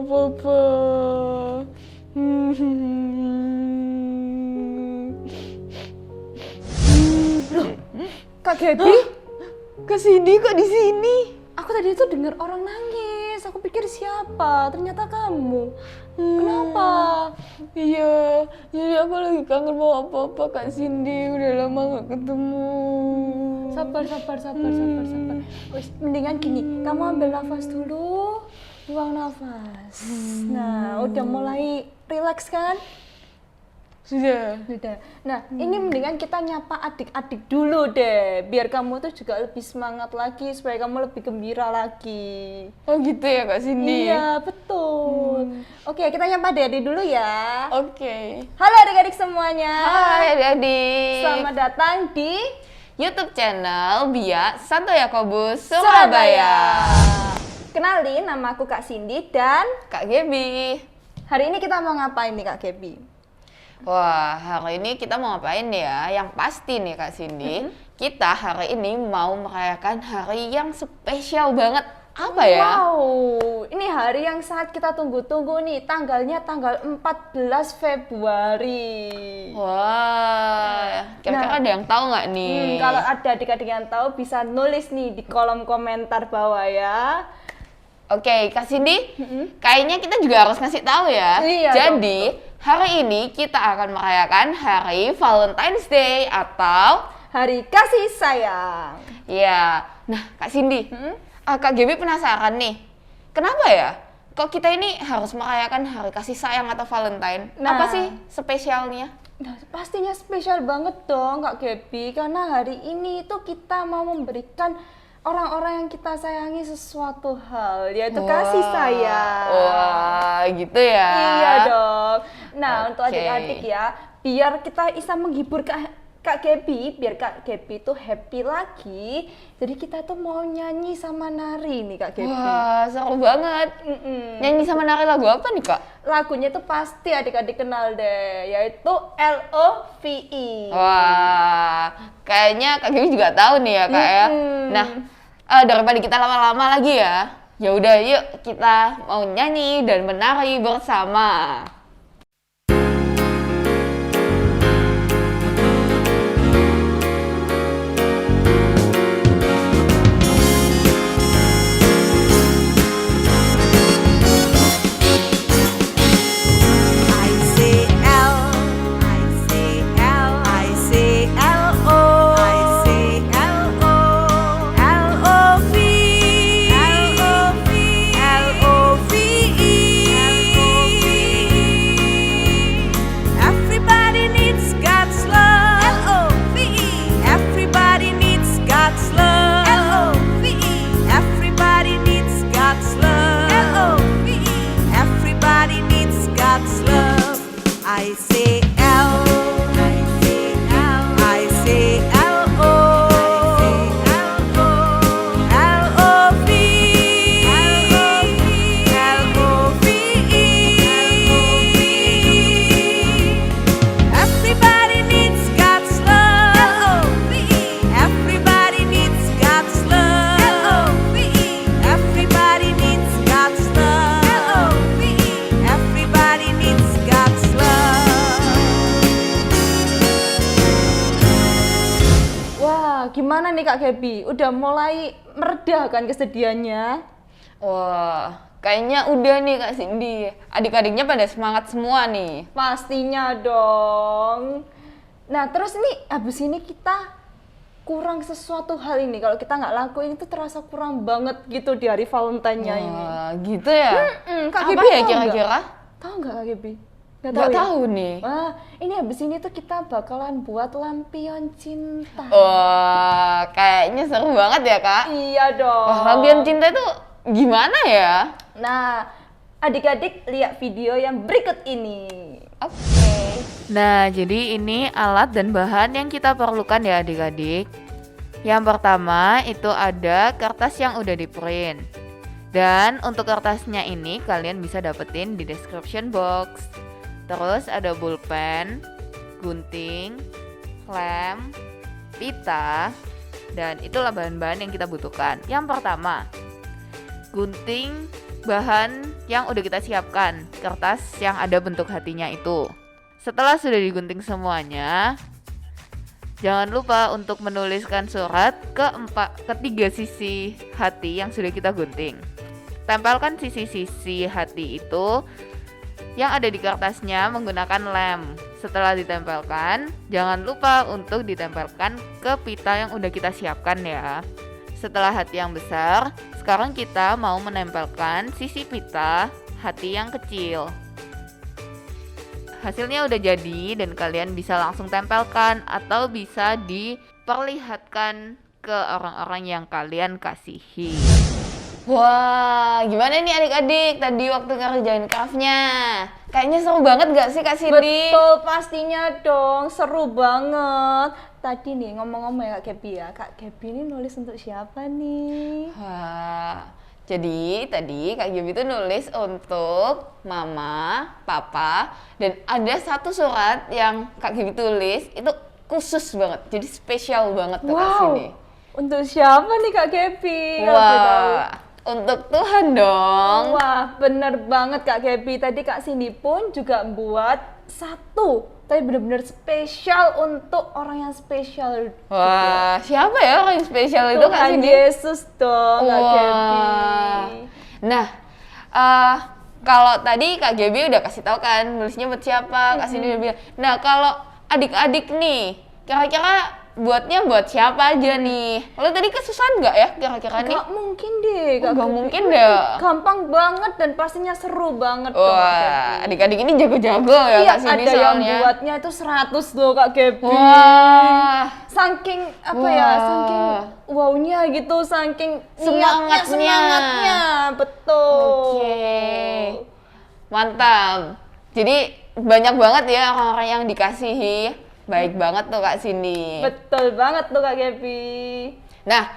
apa-apa. Loh, Kak Gaby? Kak Cindy kok di sini? Aku tadi tuh dengar orang nangis. Aku pikir siapa? Ternyata kamu. Kenapa? Iya, jadi aku lagi kangen mau apa-apa Kak Cindy. Udah lama gak ketemu. Sabar. Wis, mendingan gini, kamu ambil nafas dulu, buang nafas. Nah, udah mulai rileks kan? Sudah. Nah, ini mendingan kita nyapa adik-adik dulu deh, biar kamu tuh juga lebih semangat lagi, supaya kamu lebih gembira lagi. Oh gitu ya Kak Cindy? Iya, betul. Oke, kita nyapa adik-adik dulu ya. Oke. Halo adik-adik semuanya. Hai adik-adik. Selamat datang di YouTube channel Bia Santo Yakobus Surabaya. Kenalin, nama aku Kak Cindy dan Kak Gaby. hari ini kita mau ngapain nih Kak Gaby? Wah, hari ini kita mau ngapain ya? Yang pasti nih Kak Cindy, kita hari ini mau merayakan hari yang spesial banget. Apa ya? Wow, ini hari yang sangat kita tunggu-tunggu nih, tanggalnya tanggal 14 Februari. Wah, kira-kira ada yang tahu nggak nih? Kalau ada adik-adik yang tahu bisa nulis nih di kolom komentar bawah ya. Oke, Kak Cindy, kayaknya kita juga harus ngasih tahu ya. Iya, jadi, hari ini kita akan merayakan hari Valentine's Day atau Hari Kasih Sayang. ya. Nah, Kak Cindy, Kak Gaby penasaran nih, kenapa ya? Kok kita ini harus merayakan hari kasih sayang atau Valentine? Nah. Apa sih spesialnya? Nah, pastinya spesial banget dong Kak Gaby, karena hari ini tuh kita mau memberikan orang-orang yang kita sayangi sesuatu hal, yaitu kasih sayang. Wah, gitu ya. Iya dong. Nah, untuk Oke. adik-adik ya, biar kita bisa menghibur Kak Gaby, biar Kak Gaby tuh happy lagi. Jadi kita tuh mau nyanyi sama nari nih Kak Gaby. Wah, seru banget. Nyanyi sama nari lagu apa nih, Kak? Lagunya tuh pasti adik-adik kenal deh, yaitu LOVE. Wah, kayaknya Kak Gaby juga tahu nih ya, Kak ya. Nah, daripada kita lama-lama lagi ya, ya udah yuk kita mau nyanyi dan menari bersama. I say L, I say L, I say L O, I say L O, L O V, L O V, L O V E. Everybody needs God's love. L O V E. Everybody needs God's love. L O V E. Everybody needs God's love. L O V E. Everybody needs God's love. I say L, I say L, I say L O, L O V, L O V E. Everybody needs God's love. L O V E. Everybody needs God's love. L O V E. Everybody needs God's love. L O V E. Everybody needs God's love. Wah, gimana nih Kak Gaby? Udah mulai mereda kan kesedihannya? Wah, kayaknya udah nih Kak Cindy. Adik-adiknya pada semangat semua nih. Pastinya dong. Nah, terus nih abis ini kita kurang sesuatu hal ini. Kalau kita nggak lakuin itu terasa kurang banget gitu di hari Valentine-nya ini. Wah, gitu ya? Kak Apa Gaby ya tahu kira-kira? Tahu nggak Kak Gaby? Nggak ya? tahu nih. Wah, ini abis ini tuh kita bakalan buat lampion cinta. Wah, kayaknya seru banget ya, Kak. Iya dong. Wah, lampion cinta itu gimana ya? Nah, adik-adik lihat video yang berikut ini. Oke. Nah, jadi ini alat dan bahan yang kita perlukan ya adik-adik. Yang pertama itu ada kertas yang udah di print. Dan untuk kertasnya ini kalian bisa dapetin di description box. Terus ada pulpen, gunting, lem, pita, dan itulah bahan-bahan yang kita butuhkan. Yang pertama, gunting bahan yang udah kita siapkan, kertas yang ada bentuk hatinya itu. Setelah sudah digunting semuanya, jangan lupa untuk menuliskan surat ke 3 sisi hati yang sudah kita gunting. Tempelkan sisi-sisi hati itu yang ada di kertasnya menggunakan lem. Setelah ditempelkan, jangan lupa untuk ditempelkan ke pita yang udah kita siapkan ya. Setelah hati yang besar, sekarang kita mau menempelkan sisi pita hati yang kecil. Hasilnya udah jadi dan kalian bisa langsung tempelkan atau bisa diperlihatkan ke orang-orang yang kalian kasihi. Wah, gimana nih adik-adik tadi waktu ngerjain craftnya? Kayaknya seru banget gak sih Kak Cindy? Betul, pastinya dong, seru banget. Tadi nih ngomong-ngomong ya Kak Gaby ya, Kak Gaby ini nulis untuk siapa nih? Wah, jadi tadi Kak Gaby itu nulis untuk Mama, Papa, dan ada satu surat yang Kak Gaby tulis itu khusus banget, jadi spesial banget tuh Kak Cindy. Untuk siapa nih Kak Gaby? Kalau boleh tahu. Wah, untuk Tuhan dong. Wah, bener banget Kak Gaby. Tadi Kak Cindy pun juga buat satu, tapi bener-bener spesial untuk orang yang spesial. Wah, siapa ya orang yang spesial itu Kak Tuhan Cindy? Yesus dong Kak Gaby. Nah, kalau tadi Kak Gaby udah kasih tahu kan nulisnya buat siapa, Kak Cindy udah bilang. Nah, kalau adik-adik nih, kira-kira buatnya buat siapa aja nih? Lo tadi kesusahan nggak ya kira-kira nih? Gak mungkin deh Kak Nggak Gaby. mungkin deh. Gampang banget dan pastinya seru banget dong Kak Wah, Gaby. adik-adik ini jago-jago ya Iya, Kak Cindy ada yang soalnya. buatnya itu 100 loh Kak Gaby. Wah, Saking apa Wah. ya, saking wownya gitu, saking niatnya, Semangatnya. semangatnya, betul. oke. Mantap. Jadi banyak banget ya orang-orang yang dikasihi. Baik banget tuh Kak Cindy. Betul banget tuh Kak Gaby. Nah,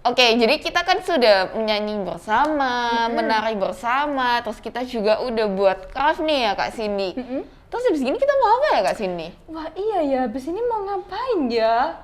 oke, jadi kita kan sudah menyanyi bersama, menari bersama, terus kita juga udah buat craft nih ya Kak Cindy. Terus habis gini kita mau apa ya Kak Cindy? Wah iya ya, abis ini mau ngapain ya?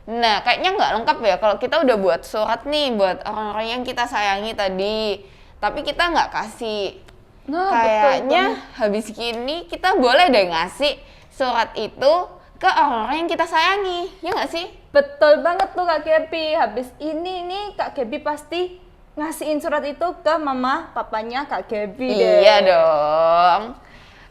Nah, kayaknya nggak lengkap ya kalau kita udah buat surat nih buat orang-orang yang kita sayangi tadi, tapi kita nggak kasih. Nah, Kayaknya habis gini kita boleh deh ngasih surat itu ke orang-orang yang kita sayangi, ya nggak sih? betul banget tuh Kak Gaby. Habis ini nih Kak Gaby pasti ngasihin surat itu ke mama papanya Kak Gaby deh. Iya dong.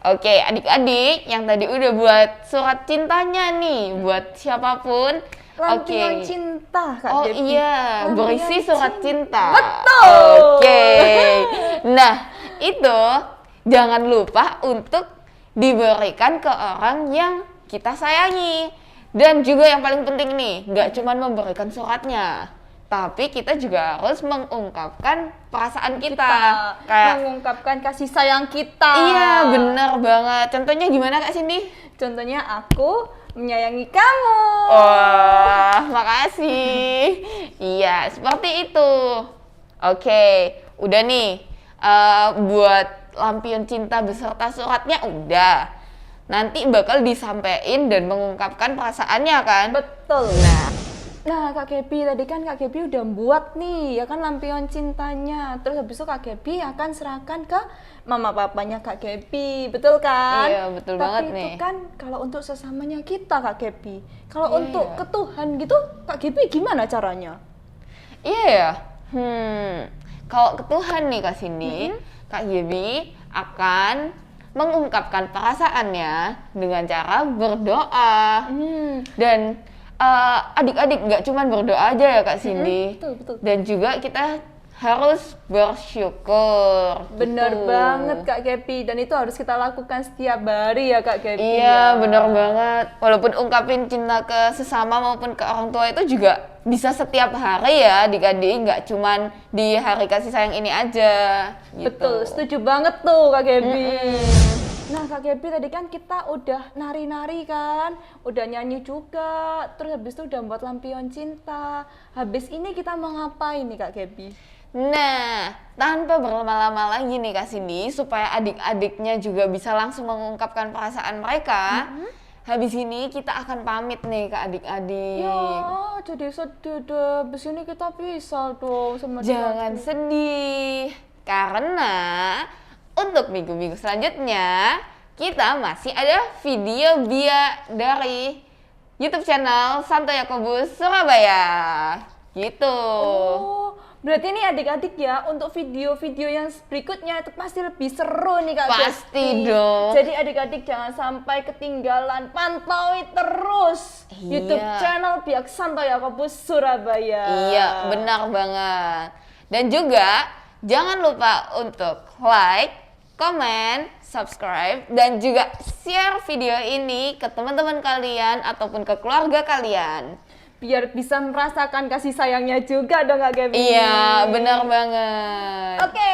Oke, adik-adik yang tadi udah buat surat cintanya nih buat siapapun. Lampion Oke. cinta Kak Oh Gaby. iya, Lampion berisi surat cinta. Betul. Oke. Nah, itu jangan lupa untuk diberikan ke orang yang kita sayangi. Dan juga yang paling penting nih, nggak cuma memberikan suratnya, tapi kita juga harus mengungkapkan perasaan kita. Kayak, mengungkapkan kasih sayang kita. iya bener banget. Contohnya gimana Kak Cindy? Contohnya aku menyayangi kamu. Wah, makasih. Iya, seperti itu. Oke, udah nih. Buat lampion cinta beserta suratnya udah. Nanti bakal disampaikan dan mengungkapkan perasaannya kan? Betul. Nah, Kak Gaby tadi kan Kak Gaby udah buat nih, ya kan lampion cintanya. Terus habis itu Kak Gaby akan serahkan ke mama papanya Kak Gaby, betul kan? Iya, betul banget Tapi nih. itu kan kalau untuk sesamanya kita Kak Gaby. Kalau Iya. untuk ke Tuhan gitu, Kak Gaby gimana caranya? Iya ya. Kalau ke Tuhan nih Kak Cindy, Kak Gaby akan mengungkapkan perasaannya dengan cara berdoa. Dan adik-adik nggak cuma berdoa aja ya Kak Cindy. Betul. Dan juga kita harus bersyukur. Bener gitu. banget Kak Gaby, dan itu harus kita lakukan setiap hari ya Kak Gaby. Iya, bener banget. Walaupun ungkapin cinta ke sesama maupun ke orang tua itu juga bisa setiap hari ya adik-adik, nggak cuman di hari kasih sayang ini aja. Gitu. Betul, setuju banget tuh Kak Gaby. Nah Kak Gaby tadi kan kita udah nari-nari kan, udah nyanyi juga, terus habis itu udah buat lampion cinta. Habis ini kita mau ngapain nih Kak Gaby? Nah, tanpa berlama-lama lagi nih Kak Cindy, supaya adik-adiknya juga bisa langsung mengungkapkan perasaan mereka, habis ini kita akan pamit nih ke adik-adik. Ya, jadi sedih deh. Habis ini kita pisah dong sama Jangan adik-adik. sedih, Karena untuk minggu-minggu selanjutnya kita masih ada video dari YouTube channel Santo Yakobus Surabaya. Gitu. Oh, berarti nih adik-adik ya, untuk video-video yang berikutnya itu pasti lebih seru nih Kak Pasti Gesti. dong. Jadi adik-adik jangan sampai ketinggalan, pantaui terus Iya. YouTube channel Biak Santo Yakobus Surabaya. Iya, benar banget. Dan juga jangan lupa untuk like, comment, subscribe, dan juga share video ini ke teman-teman kalian ataupun ke keluarga kalian. Biar bisa merasakan kasih sayangnya juga dong Kak Gaby. Iya, benar banget. Oke,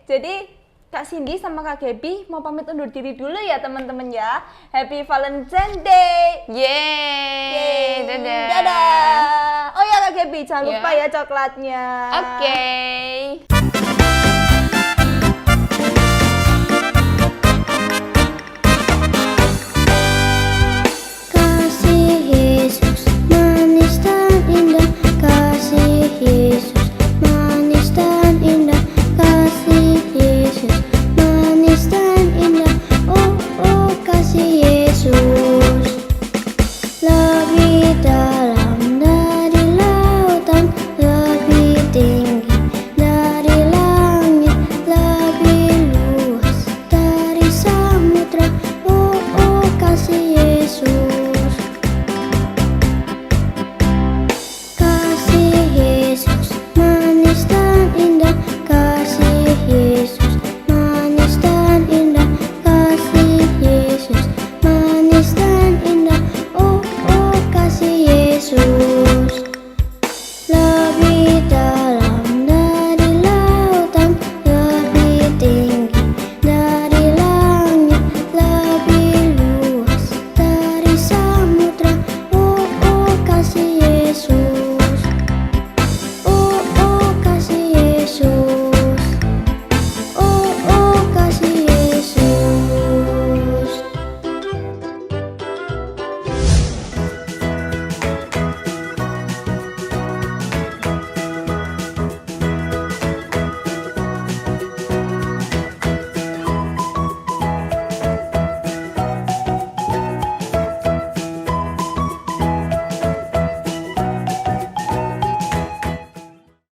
jadi Kak Cindy sama Kak Gaby mau pamit undur diri dulu ya teman-teman ya. Happy Valentine's Day. Yeay, dadah. Dadah. Oh ya Kak Gaby, jangan Ya. lupa ya coklatnya. Oke.